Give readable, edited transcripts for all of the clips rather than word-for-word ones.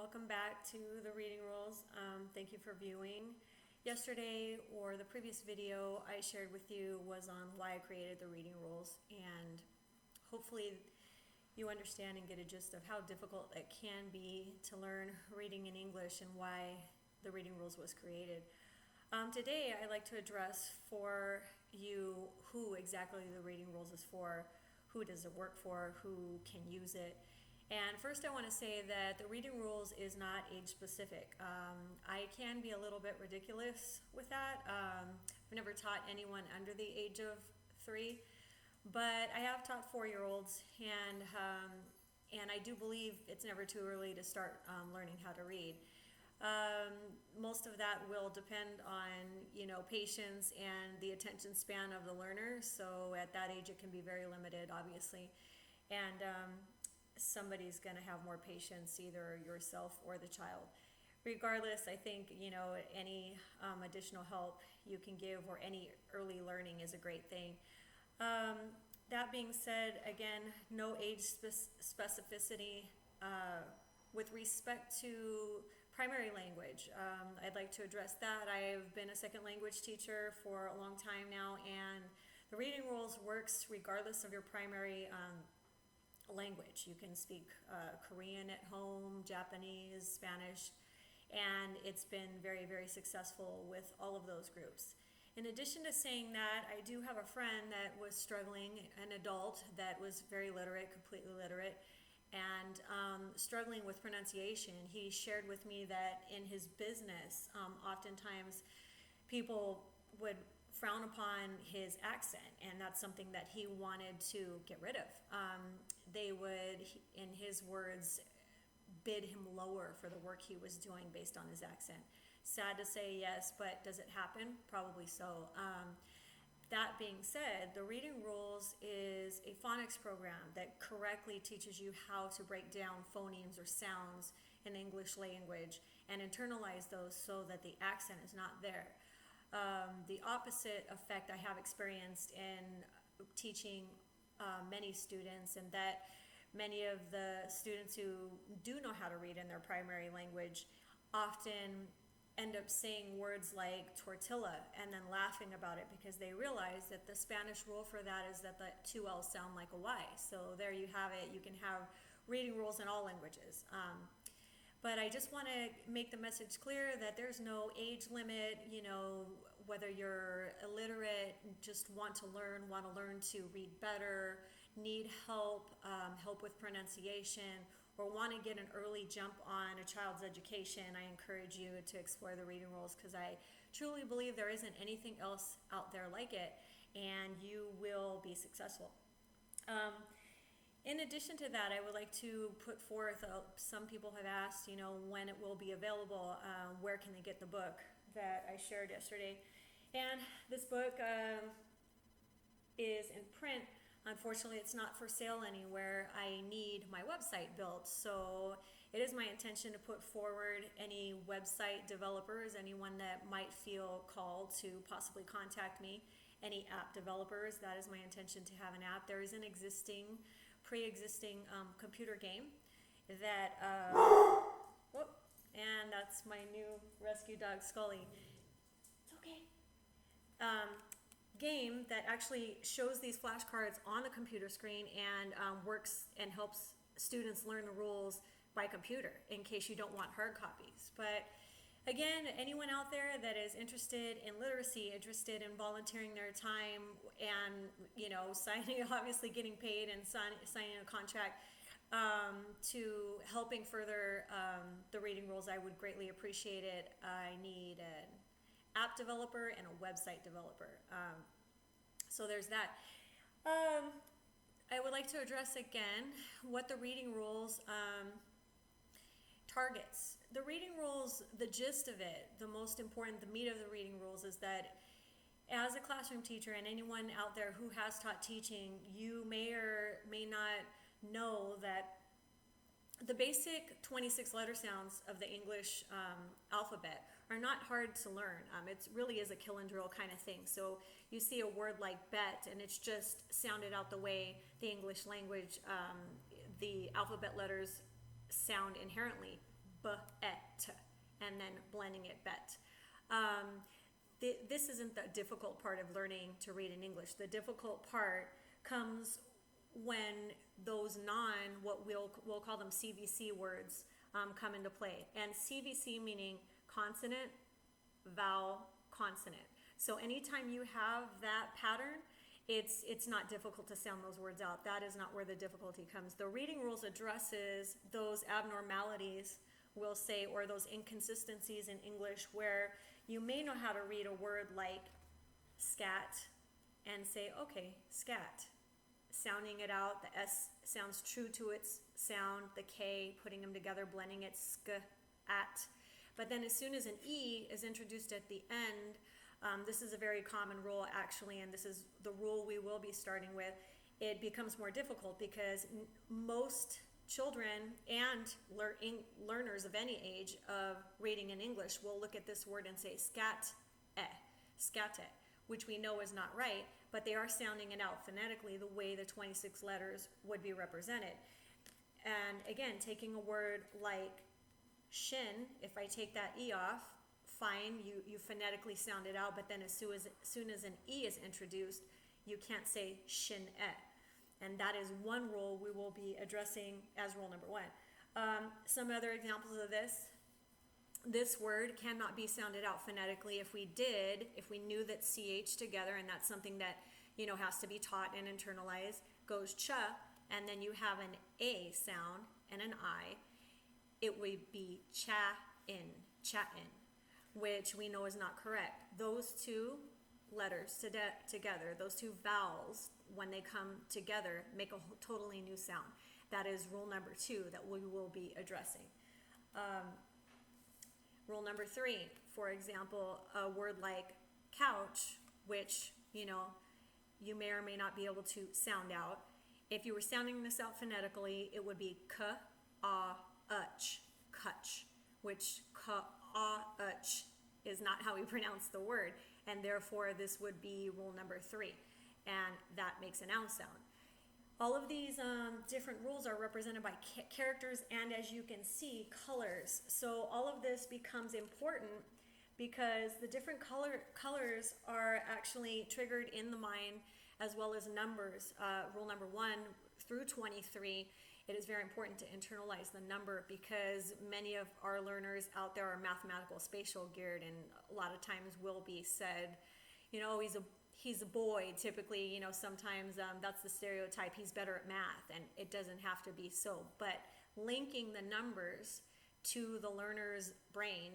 welcome back to the reading rules. Thank you for viewing. Yesterday, or the previous video I shared with you, was on why I created the reading rules, and hopefully you understand and get a gist of how difficult it can be to learn reading in English and why the reading rules was created. Today I'd like to address for you who exactly the reading rules is for, who does it work for, who can use it. And first I want to say that the reading rules is not age specific. I can be a little bit ridiculous with that. I've never taught anyone under the age of 3, but I have taught 4-year-olds, and I do believe it's never too early to start learning how to read. Most of that will depend on, patience and the attention span of the learner. So at that age, it can be very limited, obviously. And somebody's going to have more patience, either yourself or the child. Regardless, I think, any additional help you can give or any early learning is a great thing. That being said, again, no age specificity with respect to primary language. I'd like to address that. I've been a second language teacher for a long time now, and the reading rules works regardless of your primary language. You can speak Korean at home, Japanese, Spanish, and it's been very, very successful with all of those groups. In addition to saying that, I do have a friend that was struggling, an adult that was very literate, completely literate, and struggling with pronunciation. He shared with me that in his business, oftentimes people would frown upon his accent, and that's something that he wanted to get rid of. They would, in his words, bid him lower for the work he was doing based on his accent. Sad to say, yes, but does it happen? Probably so. That being said, the reading rules is a phonics program that correctly teaches you how to break down phonemes or sounds in English language and internalize those so that the accent is not there. The opposite effect I have experienced in teaching many students, and that many of the students who do know how to read in their primary language often end up saying words like tortilla and then laughing about it because they realize that the Spanish rule for that is that the 2 L's sound like a Y. So there you have it. You can have reading rules in all languages. But I just want to make the message clear that there's no age limit, whether you're illiterate, just want to learn to read better, need help, help with pronunciation, or want to get an early jump on a child's education, I encourage you to explore the reading rules, because I truly believe there isn't anything else out there like it, and you will be successful. In addition to that, I would like to put forth, some people have asked, when it will be available, where can they get the book that I shared yesterday. And this book is in print. Unfortunately, it's not for sale anywhere. I need my website built. So it is my intention to put forward any website developers, anyone that might feel called to possibly contact me, any app developers. That is my intention, to have an app. There is an pre-existing computer game that, and that's my new rescue dog, Scully. It's okay. Game that actually shows these flashcards on the computer screen and works and helps students learn the rules by computer in case you don't want hard copies. But again, anyone out there that is interested in literacy, interested in volunteering their time and, signing, obviously getting paid and signing a contract to helping further the reading rules, I would greatly appreciate it. I need an app developer and a website developer. So there's that. I would like to address again what the reading rules targets. The reading rules, the gist of it, the most important, the meat of the reading rules is that as a classroom teacher and anyone out there who has taught teaching, you may or may not know that the basic 26 letter sounds of the English alphabet are not hard to learn. It really is a kill and drill kind of thing. So you see a word like bet, and it's just sounded out the way the English language, the alphabet letters sound inherently. bet, and then blending it bet. This isn't the difficult part of learning to read in English. The difficult part comes when those what we'll call them CVC words, come into play. And CVC meaning consonant, vowel, consonant. So anytime you have that pattern, it's not difficult to sound those words out. That is not where the difficulty comes. The reading rules addresses those abnormalities, we'll say, or those inconsistencies in English where you may know how to read a word like scat and say, okay, scat. Sounding it out, the S sounds true to its sound, the K, putting them together, blending it, sk, at. But then as soon as an E is introduced at the end, this is a very common rule actually, and this is the rule we will be starting with. It becomes more difficult because most children and learners of any age of reading in English will look at this word and say scate, which we know is not right, but they are sounding it out phonetically the way the 26 letters would be represented. And again, taking a word like shin, if I take that E off, fine, you phonetically sound it out, but then as soon as an E is introduced, you can't say shin-e. And that is one rule we will be addressing as rule number 1. Some other examples of this word cannot be sounded out phonetically. If we knew that CH together, and that's something that has to be taught and internalized, goes cha, and then you have an A sound and an I, it would be cha-in, which we know is not correct. Those two letters together, those two vowels, when they come together, make a totally new sound. That is rule number 2 that we will be addressing. Rule number 3, for example, a word like couch, which you may or may not be able to sound out. If you were sounding this out phonetically, it would be ka-a-uch, kutch, which ka-a-uch is not how we pronounce the word, and therefore this would be rule number 3, and that makes an ow sound. All of these different rules are represented by characters and, as you can see, colors. So all of this becomes important because the different colors are actually triggered in the mind as well as numbers. Rule number 1 through 23, it is very important to internalize the number because many of our learners out there are mathematical spatial geared, and a lot of times will be said, he's a boy, typically, sometimes that's the stereotype, he's better at math, and it doesn't have to be so. But linking the numbers to the learner's brain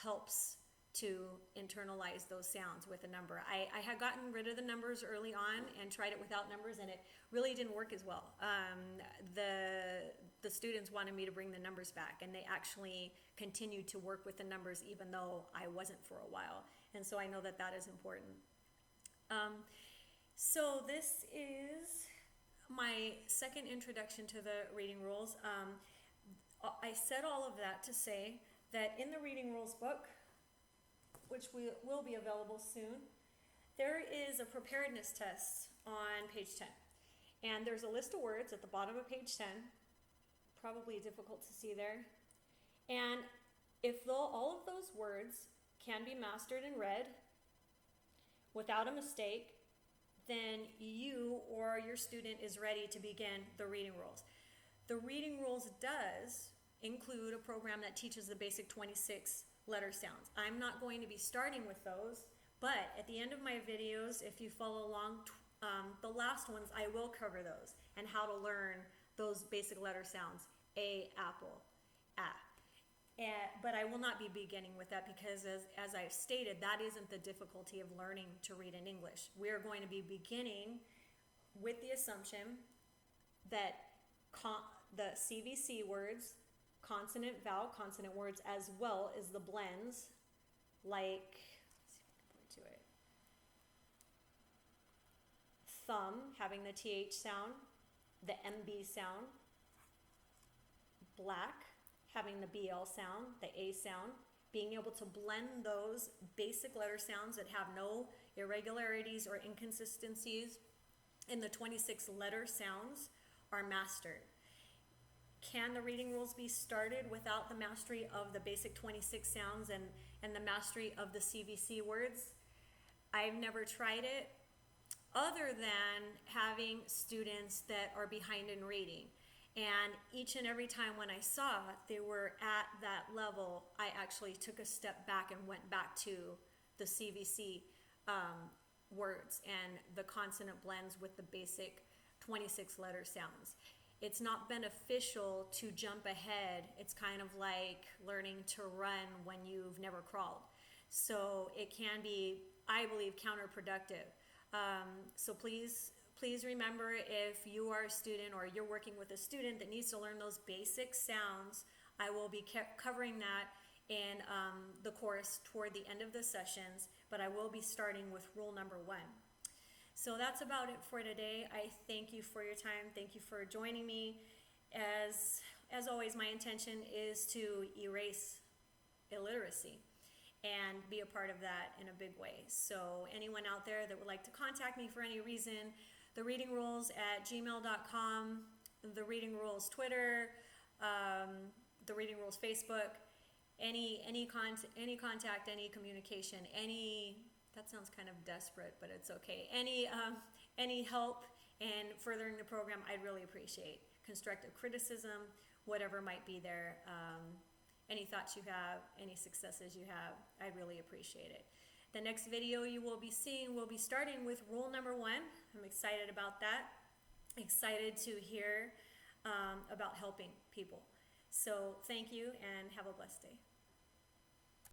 helps to internalize those sounds with a number. I had gotten rid of the numbers early on and tried it without numbers, and it really didn't work as well. The students wanted me to bring the numbers back, and they actually continued to work with the numbers even though I wasn't for a while. And so I know that that is important. So this is my second introduction to the reading rules. I said all of that to say that in the reading rules book, which will be available soon, there is a preparedness test on page 10. And there's a list of words at the bottom of page 10, probably difficult to see there. And if all of those words can be mastered and read without a mistake, then you or your student is ready to begin the reading rules. The reading rules does include a program that teaches the basic 26 letter sounds. I'm not going to be starting with those, but at the end of my videos, if you follow along, the last ones, I will cover those and how to learn those basic letter sounds. A, apple, but I will not be beginning with that because as I've stated, that isn't the difficulty of learning to read in English. We are going to be beginning with the assumption that the CVC words, consonant, vowel, consonant words, as well as the blends, like, let's see if I can point to it. Thumb, having the TH sound, the MB sound. Black, having the BL sound, the A sound. Being able to blend those basic letter sounds that have no irregularities or inconsistencies in the 26 letter sounds are mastered. can the reading rules be started without the mastery of the basic 26 sounds and the mastery of the CVC words? I've never tried it, other than having students that are behind in reading. And each and every time when I saw they were at that level, I actually took a step back and went back to the CVC words and the consonant blends with the basic 26 letter sounds. It's not beneficial to jump ahead. It's kind of like learning to run when you've never crawled. So it can be, I believe, counterproductive. So please remember, if you are a student or you're working with a student that needs to learn those basic sounds, I will be covering that in the course toward the end of the sessions, but I will be starting with rule number 1. So that's about it for today. I thank you for your time. Thank you for joining me. As always, my intention is to erase illiteracy and be a part of that in a big way. So anyone out there that would like to contact me for any reason, thereadingrules@gmail.com, the Reading Rules Twitter, the Reading Rules Facebook, any contact, any communication, that sounds kind of desperate, but it's okay. Any help in furthering the program, I'd really appreciate. Constructive criticism, whatever might be there. Any thoughts you have, any successes you have, I'd really appreciate it. The next video you will be seeing will be starting with rule number 1. I'm excited about that. Excited to hear about helping people. So thank you and have a blessed day.